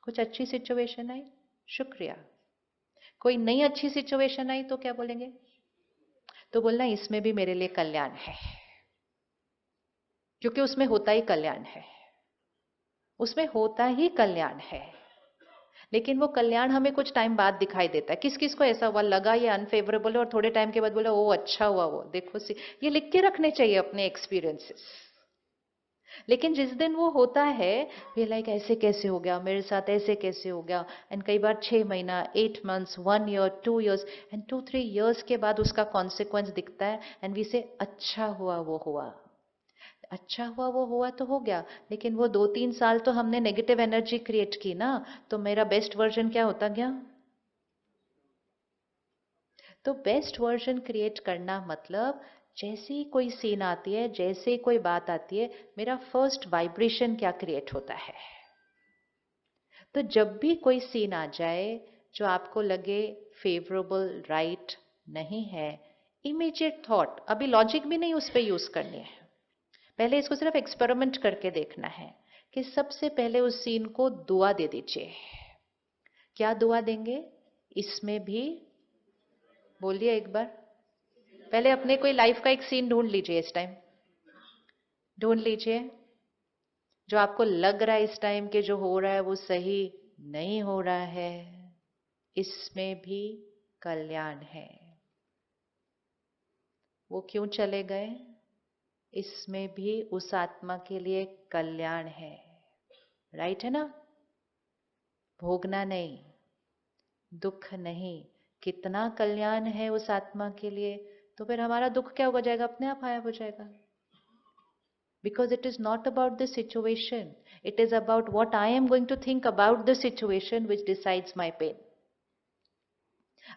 कुछ अच्छी सिचुएशन आई, शुक्रिया। कोई नई अच्छी सिचुएशन आई तो क्या बोलेंगे? तो बोलना इसमें भी मेरे लिए कल्याण है, क्योंकि उसमें होता ही कल्याण है, उसमें होता ही कल्याण है। लेकिन वो कल्याण हमें कुछ टाइम बाद दिखाई देता है। किस किस को ऐसा हुआ, लगा ये अनफेवरेबल है और थोड़े टाइम के बाद बोला ओ अच्छा हुआ, वो देखो सी, ये लिख के रखने चाहिए अपने एक्सपीरियंसेस। लेकिन जिस दिन वो होता है, वे लाइक ऐसे कैसे हो गया मेरे साथ, ऐसे कैसे हो गया। एंड कई बार 6 महीना, 8 months, 1 year, 2 years and 2-3 years के बाद उसका कॉन्सिक्वेंस दिखता है एंड वी से अच्छा हुआ वो हुआ। अच्छा हुआ वो हुआ तो हो गया, लेकिन वो 2-3 साल तो हमने नेगेटिव एनर्जी क्रिएट की ना, तो मेरा बेस्ट वर्जन क्या होता गया? तो बेस्ट वर्जन क्रिएट करना मतलब जैसे ही कोई सीन आती है, जैसे ही कोई बात आती है, मेरा फर्स्ट वाइब्रेशन क्या क्रिएट होता है। तो जब भी कोई सीन आ जाए जो आपको लगे फेवरेबल, राइट नहीं है, इमीडिएट थॉट, अभी लॉजिक भी नहीं उस पर यूज करनी है, पहले इसको सिर्फ एक्सपेरिमेंट करके देखना है कि सबसे पहले उस सीन को दुआ दे दीजिए। क्या दुआ देंगे? इसमें भी, बोलिए एक बार। पहले अपने कोई लाइफ का एक सीन ढूंढ लीजिए, इस टाइम ढूंढ लीजिए जो आपको लग रहा है इस टाइम के जो हो रहा है वो सही नहीं हो रहा है, इसमें भी कल्याण है। वो क्यों चले गए? इसमें भी उस आत्मा के लिए कल्याण है। राइट है ना? भोगना नहीं, दुख नहीं, कितना कल्याण है उस आत्मा के लिए, तो फिर हमारा दुख क्या हो जाएगा? अपने आप गायब हो जाएगा। Because it is not about the situation, it is about what I am going to think about the situation which decides my pain.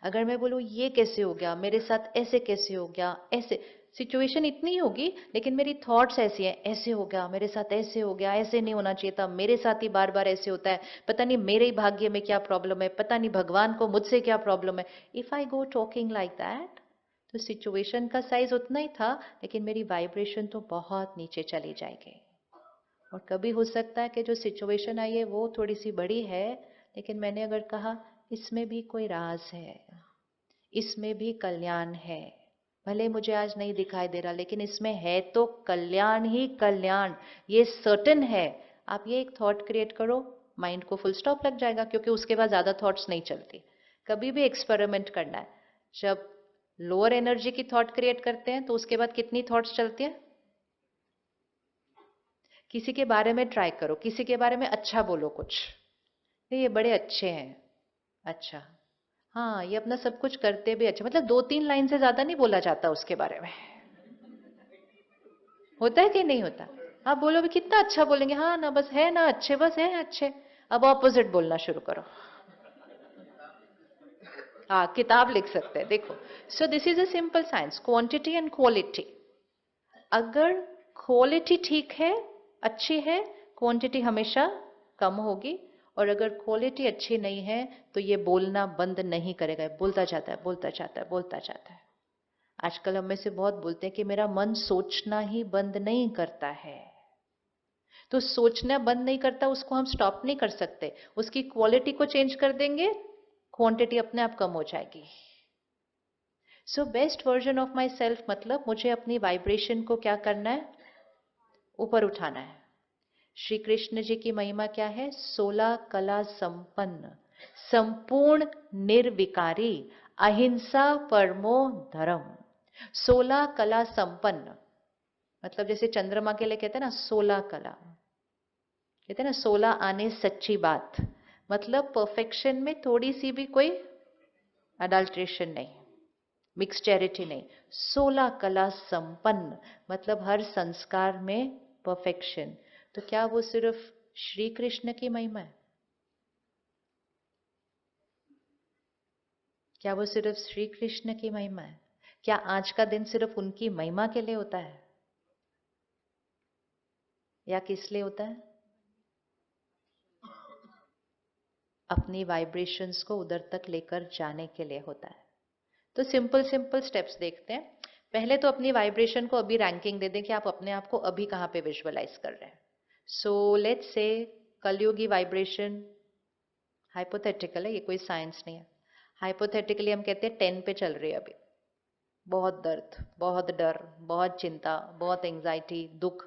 अगर मैं बोलूँ ये कैसे हो गया मेरे साथ, ऐसे कैसे हो गया, ऐसे सिचुएशन इतनी ही होगी, लेकिन मेरी थॉट्स ऐसी हैं, ऐसे हो गया मेरे साथ, ऐसे हो गया, ऐसे नहीं होना चाहिए था, मेरे साथ ही बार बार ऐसे होता है, पता नहीं मेरे ही भाग्य में क्या प्रॉब्लम है, पता नहीं भगवान को मुझसे क्या प्रॉब्लम है। If I go talking like that, तो सिचुएशन का साइज उतना ही था, लेकिन मेरी वाइब्रेशन तो बहुत नीचे चली जाएगी। और कभी हो सकता है कि जो सिचुएशन आई है वो थोड़ी सी बड़ी है, लेकिन मैंने अगर कहा इसमें भी कोई राज है, इसमें भी कल्याण है, भले मुझे आज नहीं दिखाई दे रहा, लेकिन इसमें है तो कल्याण ही कल्याण, ये सर्टेन है। आप ये एक थॉट क्रिएट करो, माइंड को फुल स्टॉप लग जाएगा, क्योंकि उसके बाद ज्यादा थॉट्स नहीं चलती। कभी भी एक्सपेरिमेंट करना है, जब लोअर एनर्जी की थॉट क्रिएट करते हैं तो उसके बाद कितनी थॉट्स चलती है? किसी के बारे में ट्राई करो, किसी के बारे में अच्छा बोलो कुछ, ये बड़े अच्छे हैं, अच्छा, हाँ ये अपना सब कुछ करते भी अच्छा, मतलब 2-3 लाइन से ज्यादा नहीं बोला जाता उसके बारे में। होता है कि नहीं होता? आप बोलो भी कितना अच्छा बोलेंगे, हाँ ना बस है ना अच्छे, बस है अच्छे। अब ऑपोजिट बोलना शुरू करो। हाँ किताब लिख सकते हैं, देखो। So this is a simple science, quantity and quality. अगर क्वालिटी ठीक है, अच्छी है, क्वांटिटी हमेशा कम होगी। और अगर क्वालिटी अच्छी नहीं है तो ये बोलना बंद नहीं करेगा, बोलता जाता है, बोलता जाता है, बोलता जाता है। आजकल हम में से बहुत बोलते हैं कि मेरा मन सोचना ही बंद नहीं करता है। तो सोचना बंद नहीं करता, उसको हम स्टॉप नहीं कर सकते, उसकी क्वालिटी को चेंज कर देंगे, क्वांटिटी अपने आप कम हो जाएगी। So best version of my self मतलब मुझे अपनी वाइब्रेशन को क्या करना है? ऊपर उठाना है। श्री कृष्ण जी की महिमा क्या है? 16 कला संपन्न, संपूर्ण निर्विकारी, अहिंसा परमो धर्म। 16 कला संपन्न मतलब जैसे चंद्रमा के लिए कहते हैं ना 16 कला, कहते हैं ना 16 आने सच्ची बात, मतलब परफेक्शन में थोड़ी सी भी कोई अडल्ट्रेशन नहीं, मिक्स चैरिटी नहीं। 16 कला संपन्न मतलब हर संस्कार में परफेक्शन। तो क्या वो सिर्फ श्री कृष्ण की महिमा है? क्या वो सिर्फ श्री कृष्ण की महिमा है? क्या आज का दिन सिर्फ उनकी महिमा के लिए होता है, या किस लिए होता है? अपनी वाइब्रेशंस को उधर तक लेकर जाने के लिए होता है। तो सिंपल सिंपल स्टेप्स देखते हैं। पहले तो अपनी वाइब्रेशन को अभी रैंकिंग दे दें कि आप अपने आप को अभी कहाँ पे विजुअलाइज कर रहे हैं। So let's say कलयुगी vibration hypothetical है, ये कोई साइंस नहीं है। हाइपोथेटिकली हम कहते हैं 10 पे चल रही है अभी, बहुत दर्द, बहुत डर, बहुत चिंता, बहुत एंजाइटी, दुख,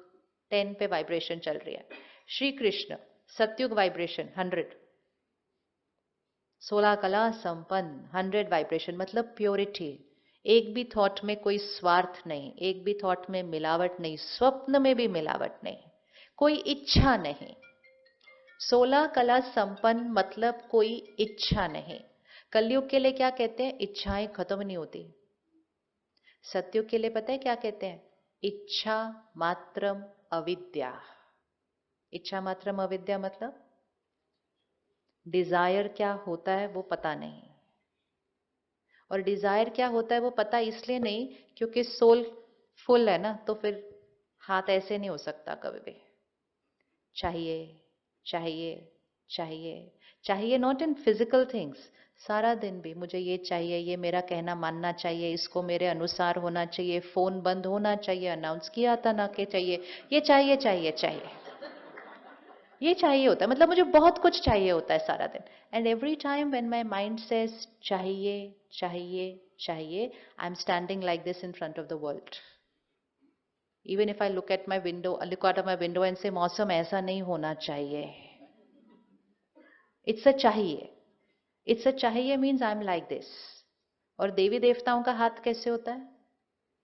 10 पे वाइब्रेशन चल रही है। श्री कृष्ण सत्युग वाइब्रेशन 100, 16 कला संपन्न 100 वाइब्रेशन, मतलब प्योरिटी। एक भी थॉट में कोई स्वार्थ नहीं, एक भी थॉट में मिलावट नहीं, स्वप्न में भी मिलावट नहीं, कोई इच्छा नहीं। 16 कला संपन्न मतलब कोई इच्छा नहीं। कलयुग के लिए क्या कहते हैं? इच्छाएं खत्म नहीं होती। सत्युग के लिए पता है क्या कहते हैं? इच्छा मात्रम अविद्या। इच्छा मात्रम अविद्या मतलब डिजायर क्या होता है वो पता नहीं। और डिजायर क्या होता है वो पता इसलिए नहीं क्योंकि सोल फुल है ना, तो फिर हाथ ऐसे नहीं हो सकता कभी भी। चाहिए चाहिए चाहिए चाहिए, नॉट इन फिजिकल थिंग्स। सारा दिन भी मुझे ये चाहिए, ये मेरा कहना मानना चाहिए, इसको मेरे अनुसार होना चाहिए, फोन बंद होना चाहिए, अनाउंस किया था ना कि चाहिए, ये चाहिए चाहिए चाहिए, ये चाहिए होता है। मतलब मुझे बहुत कुछ चाहिए होता है सारा दिन। And every time when my mind says चाहिए चाहिए चाहिए, I am standing like this in front of the world. Even if I look at my window, look out of my window and से मौसम ऐसा नहीं होना चाहिए, इट्स अ चाहिए। इट्स अ चाहिए means I am like this. और देवी देवताओं का हाथ कैसे होता है?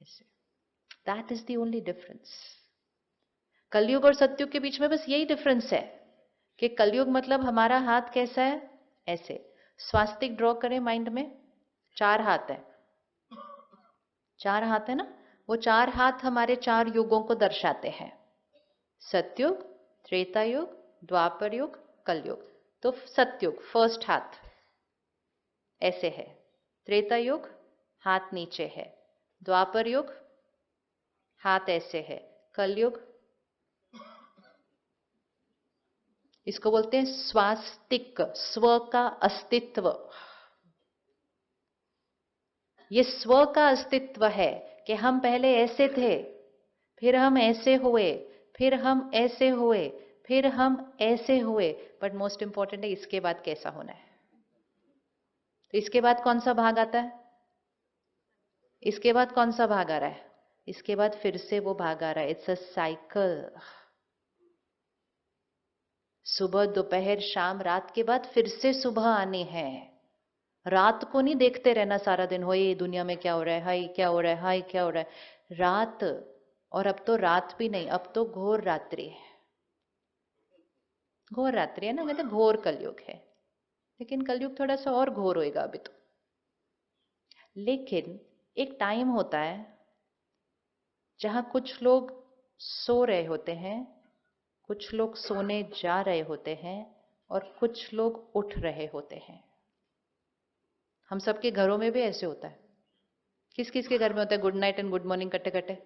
ऐसे। That is the only difference. कलयुग और सत्युग के बीच में बस यही डिफरेंस है कि कलयुग मतलब हमारा हाथ कैसा है? ऐसे। स्वास्तिक ड्रॉ करें माइंड में, 4 हाथ है, 4 हाथ है ना, वो 4 हाथ हमारे 4 युगों को दर्शाते हैं। सत्युग, त्रेता युग, द्वापर युग, कलयुग। तो सत्युग फर्स्ट हाथ ऐसे है, त्रेता युग हाथ नीचे है, द्वापर युग हाथ ऐसे है, कलयुग इसको बोलते हैं स्वास्तिक, स्व का अस्तित्व। ये स्व का अस्तित्व है कि हम पहले ऐसे थे, फिर हम ऐसे हुए, फिर हम ऐसे हुए, फिर हम ऐसे हुए, बट मोस्ट इंपॉर्टेंट है इसके बाद कैसा होना है। तो इसके बाद कौन सा भाग आता है? इसके बाद कौन सा भाग आ रहा है? इसके बाद फिर से वो भाग आ रहा है। It's a cycle. सुबह दोपहर शाम रात के बाद फिर से सुबह आनी है। रात को नहीं देखते रहना सारा दिन, हो ये दुनिया में क्या हो रहा है, हाय क्या हो रहा है, हाय क्या हो रहा है। रात, और अब तो रात भी नहीं, अब तो घोर रात्रि है। घोर रात्रि है ना, मैं तो घोर कलयुग है, लेकिन कलयुग थोड़ा सा और घोर होएगा अभी तो। लेकिन एक टाइम होता है जहां कुछ लोग सो रहे होते हैं, कुछ लोग सोने जा रहे होते हैं, और कुछ लोग उठ रहे होते हैं। हम सबके घरों में भी ऐसे होता है। किस किस के घर में होता है good night and good morning कट्टे कट्टे?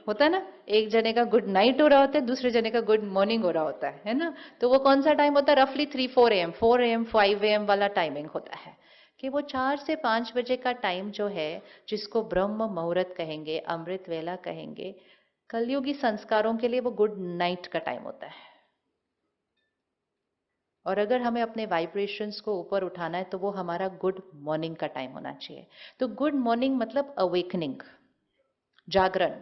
होता है ना। एक जने का गुड नाइट हो रहा होता है, दूसरे जने का गुड मॉर्निंग हो रहा होता है ना। तो वो कौन सा टाइम होता है? रफली 3-4 AM, 4 AM 5 AM वाला टाइमिंग होता है कि वो 4 से 5 बजे का टाइम जो है, जिसको ब्रह्म मुहूर्त कहेंगे, अमृत वेला कहेंगे, कलयुगी संस्कारों के लिए वो गुड नाइट का टाइम होता है। और अगर हमें अपने वाइब्रेशंस को ऊपर उठाना है तो वो हमारा गुड मॉर्निंग का टाइम होना चाहिए। तो गुड मॉर्निंग मतलब अवेकनिंग, जागरण।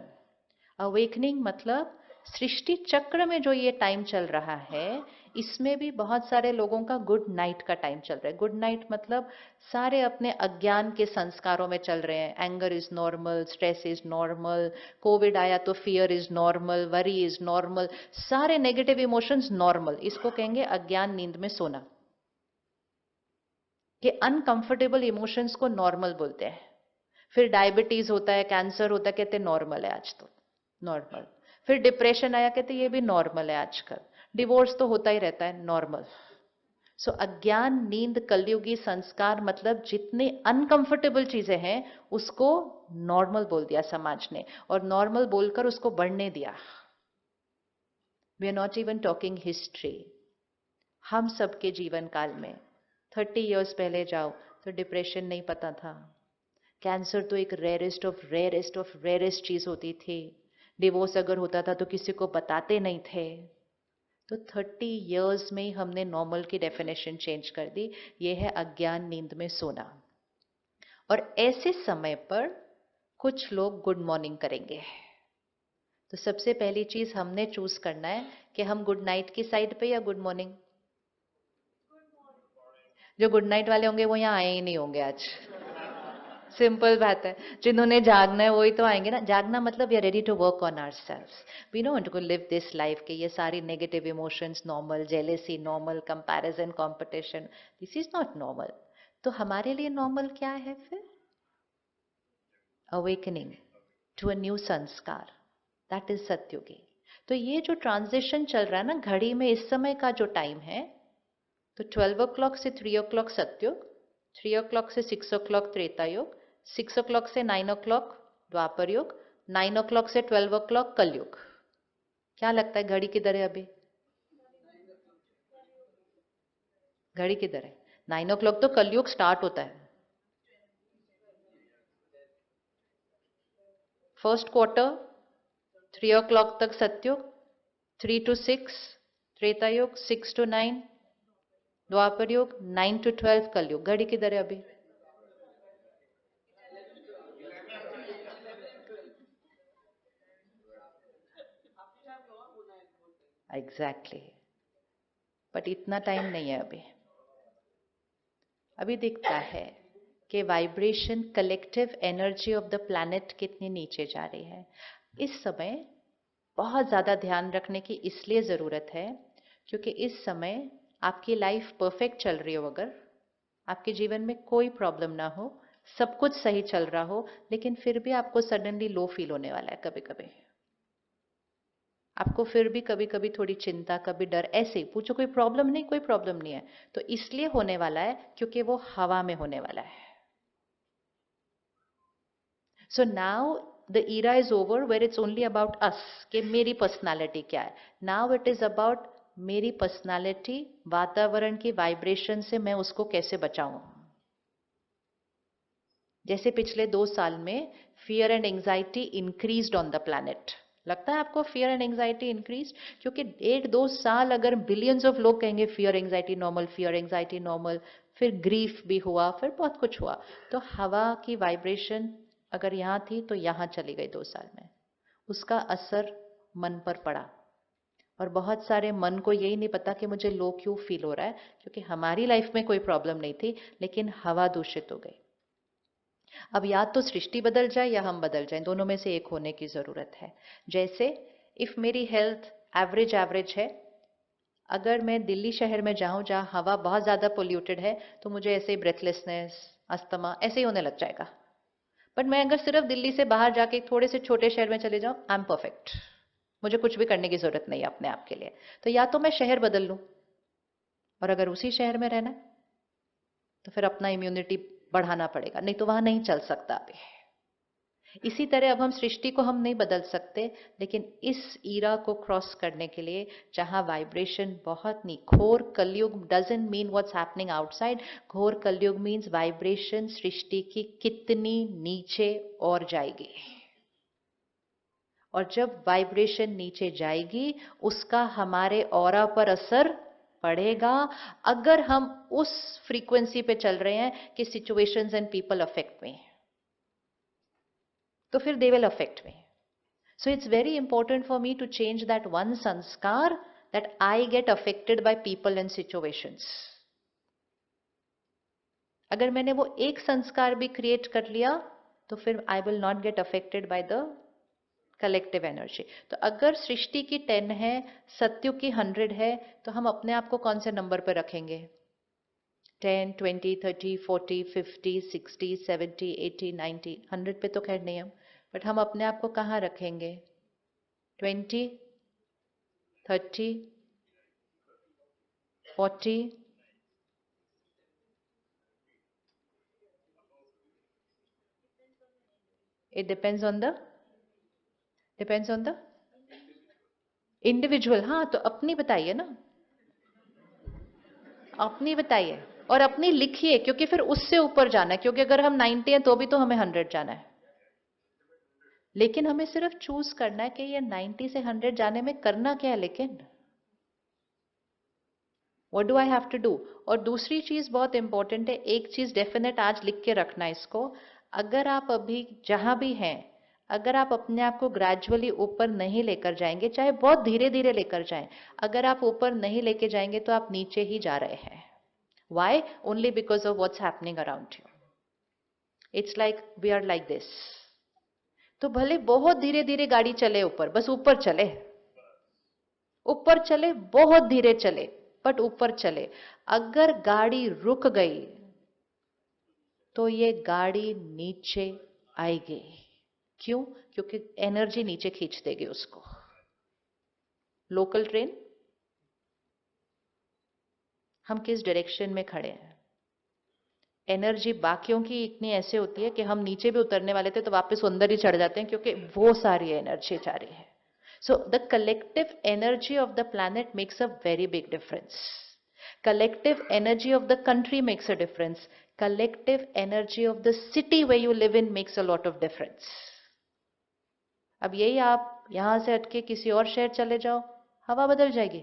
अवेकनिंग मतलब सृष्टि चक्र में जो ये टाइम चल रहा है, इसमें भी बहुत सारे लोगों का गुड नाइट का टाइम चल रहा है। गुड नाइट मतलब सारे अपने अज्ञान के संस्कारों में चल रहे हैं। Anger is normal, stress is normal, Covid आया तो fear is normal, worry is normal, सारे नेगेटिव इमोशंस नॉर्मल। इसको कहेंगे अज्ञान नींद में सोना। कि अनकंफर्टेबल इमोशंस को नॉर्मल बोलते हैं। फिर डायबिटीज होता है, कैंसर होता है, कहते हैं नॉर्मल है आज तो, नॉर्मल। फिर डिप्रेशन आया, कहते ये भी नॉर्मल है आजकल। डिवोर्स तो होता ही रहता है, नॉर्मल। सो अज्ञान नींद कलयुगी संस्कार मतलब जितने अनकंफर्टेबल चीजें हैं उसको नॉर्मल बोल दिया समाज ने, और नॉर्मल बोलकर उसको बढ़ने दिया। We are not even talking history. हम सबके जीवन काल में 30 इयर्स पहले जाओ तो डिप्रेशन नहीं पता था। कैंसर तो एक rarest of rarest of rarest चीज होती थी। डिवोर्स अगर होता था तो किसी को बताते नहीं थे। तो 30 इयर्स में ही हमने नॉर्मल की डेफिनेशन चेंज कर दी। ये है अज्ञान नींद में सोना। और ऐसे समय पर कुछ लोग गुड मॉर्निंग करेंगे। तो सबसे पहली चीज हमने चूज करना है कि हम गुड नाइट की साइड पे या गुड मॉर्निंग। जो गुड नाइट वाले होंगे वो यहाँ आए ही नहीं होंगे आज। सिंपल बात है, जिन्होंने जागना है वही तो आएंगे ना। जागना मतलब we are ready to work on ourselves, we don't to live this life के ये सारी negative emotions normal, jealousy normal, comparison, competition, this is not normal. तो हमारे लिए नॉर्मल क्या है फिर? Awakening to a new sanskar, that is सत्युगी। तो ये जो ट्रांजिशन चल रहा है ना घड़ी में, इस समय का जो टाइम है, तो 12 o'clock से 3 o'clock सत्युग, 3 o'clock से 6 o'clock त्रेता युग, 6 o'clock से 9 o'clock द्वापर युग, 9 o'clock से 12 o'clock कलयुग। क्या लगता है घड़ी किधर है अभी? घड़ी किधर है? 9 o'clock तो कलयुग स्टार्ट होता है। फर्स्ट क्वार्टर 3 o'clock तक सत्युग, 3 to 6 त्रेता युग, 6 to 9 द्वापर युग, 9 to 12 कलयुग। घड़ी किधर है अभी? एग्जैक्टली बट इतना टाइम नहीं है अभी। अभी दिखता है कि vibration, collective energy of the planet कितनी नीचे जा रही है। इस समय बहुत ज़्यादा ध्यान रखने की इसलिए ज़रूरत है क्योंकि इस समय आपकी लाइफ परफेक्ट चल रही हो, अगर आपके जीवन में कोई प्रॉब्लम ना हो, सब कुछ सही चल रहा हो, लेकिन फिर भी आपको सडनली लो फील होने वाला है। कभी कभी आपको फिर भी कभी कभी थोड़ी चिंता, कभी डर, ऐसे ही पूछो कोई प्रॉब्लम नहीं, कोई प्रॉब्लम नहीं है। तो इसलिए होने वाला है क्योंकि वो हवा में होने वाला है। So now the era is over where it's only about us, कि मेरी पर्सनालिटी क्या है। नाउ इट इज अबाउट मेरी पर्सनालिटी वातावरण की वाइब्रेशन से मैं उसको कैसे बचाऊं। जैसे पिछले 2 साल में fear and anxiety increased on the planet. लगता है आपको फियर एंड एंजाइटी इंक्रीज? क्योंकि 1-2 साल अगर बिलियंस ऑफ लोग कहेंगे fear anxiety normal, fear anxiety normal, फिर ग्रीफ भी हुआ, फिर बहुत कुछ हुआ, तो हवा की वाइब्रेशन अगर यहाँ थी तो यहाँ चली गई 2 साल में। उसका असर मन पर पड़ा। और बहुत सारे मन को यही नहीं पता कि मुझे लो क्यों फील हो रहा है, क्योंकि हमारी लाइफ में कोई प्रॉब्लम नहीं थी, लेकिन हवा दूषित हो गई। अब या तो सृष्टि बदल जाए या हम बदल जाएं, दोनों में से एक होने की जरूरत है। जैसे इफ मेरी हेल्थ एवरेज एवरेज है, अगर मैं दिल्ली शहर में जाऊं जहां हवा बहुत ज्यादा पोल्यूटेड है, तो मुझे ऐसे ब्रेथलेसनेस, अस्थमा ऐसे ही होने लग जाएगा। बट मैं अगर सिर्फ दिल्ली से बाहर जाके एक थोड़े से छोटे शहर में चले जाऊं, आई एम परफेक्ट, मुझे कुछ भी करने की जरूरत नहीं है अपने आप के लिए। तो या तो मैं शहर बदल लूं, और अगर उसी शहर में रहना है तो फिर अपना इम्यूनिटी बढ़ाना पड़ेगा, नहीं तो वहां नहीं चल सकता अभी। इसी तरह अब हम सृष्टि को हम नहीं बदल सकते, लेकिन इस ईरा को क्रॉस करने के लिए जहां वाइब्रेशन बहुत नहीं, घोर कलयुग doesn't mean what's happening outside, घोर कलयुग मीन्स वाइब्रेशन सृष्टि की कितनी नीचे और जाएगी। और जब वाइब्रेशन नीचे जाएगी उसका हमारे ऑरा पर असर पड़ेगा। अगर हम उस फ्रीक्वेंसी पे चल रहे हैं कि सिचुएशंस एंड पीपल अफेक्ट में, तो फिर they will affect me. So it's very important for me to change that one sanskar, that I get affected by people and situations. अगर मैंने वो एक संस्कार भी क्रिएट कर लिया तो फिर I will not gate affected by the collective energy. तो अगर सृष्टि की 10 है, सत्युग की 100 है, तो हम अपने आप को कौन से नंबर पर रखेंगे? 10, 20, 30, 40, 50, 60, 70, 80, 90, 100 पे तो खैर नहीं हम, बट हम अपने आप को कहाँ रखेंगे? 20, 30, 40, it depends on the individual. हाँ तो अपनी बताइए ना, अपनी बताइए और अपनी लिखिए, क्योंकि फिर उससे ऊपर जाना है। क्योंकि अगर हम 90 हैं तो भी तो हमें 100 जाना है, लेकिन हमें सिर्फ चूज करना है कि ये 90 से 100 जाने में करना क्या है। लेकिन what do I have to do? और दूसरी चीज बहुत इंपॉर्टेंट है, एक चीज डेफिनेट आज लिख के रखना इसको, अगर आप अभी जहां भी हैं, अगर आप अपने आप को ग्रेजुअली ऊपर नहीं लेकर जाएंगे, चाहे बहुत धीरे धीरे लेकर जाएं, अगर आप ऊपर नहीं लेके जाएंगे तो आप नीचे ही जा रहे हैं. Why? Only because of what's happening around you. It's like we are like this. तो भले बहुत धीरे धीरे गाड़ी चले ऊपर, बस ऊपर चले, ऊपर चले, बहुत धीरे चले, बट ऊपर चले. अगर गाड़ी रुक गई तो ये गाड़ी नीचे आएगी. क्यों? क्योंकि एनर्जी नीचे खींच देगी उसको. लोकल ट्रेन, हम किस डायरेक्शन में खड़े हैं, एनर्जी बाकियों की इतनी ऐसे होती है कि हम नीचे भी उतरने वाले थे तो वापस अंदर ही चढ़ जाते हैं, क्योंकि वो सारी एनर्जी जा रही है. So the collective energy of the planet makes a very big difference. Collective energy of the country makes a difference. Collective energy of the city way you live in makes a lot of difference. अब यही आप यहां से हटके किसी और शहर चले जाओ, हवा बदल जाएगी.